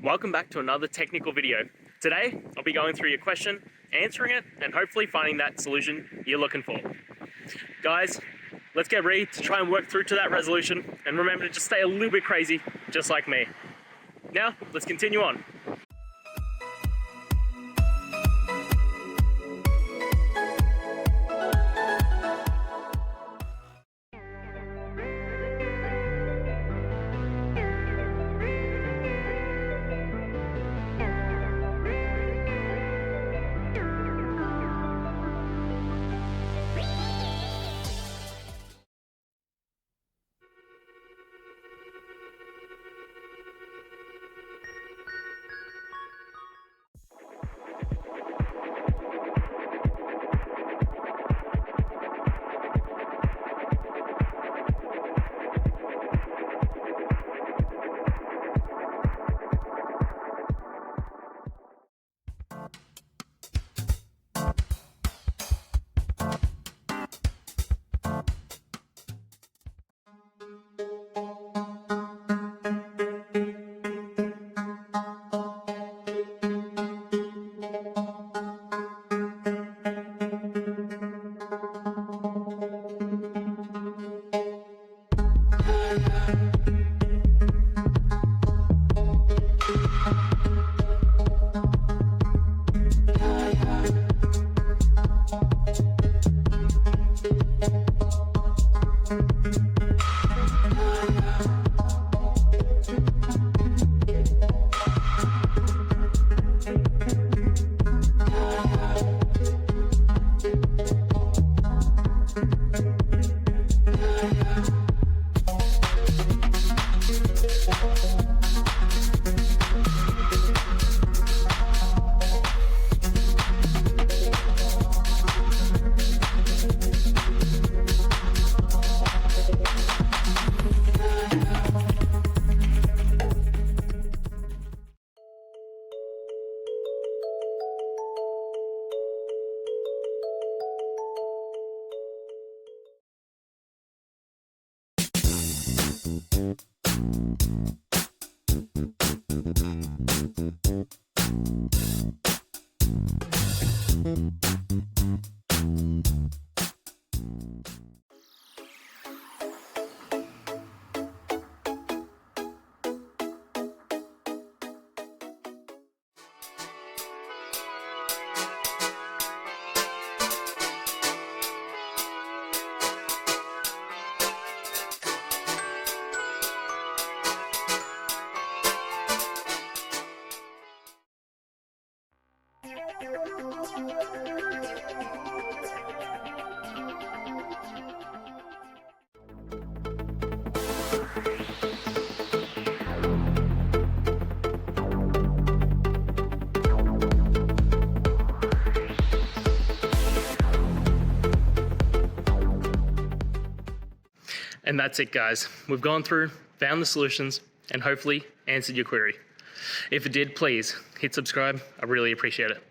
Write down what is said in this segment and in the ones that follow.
Welcome back to another technical video. Today, I'll be going through your question, answering it, and hopefully finding that solution you're looking for. Guys, let's get ready to try and work through to that resolution, and remember to just stay a little bit crazy, just like me. Now, let's continue on. And that's it, guys. We've gone through, found the solutions, and hopefully answered your query. If it did, please hit subscribe. I really appreciate it.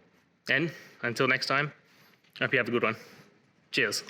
And until next time, I hope you have a good one. Cheers.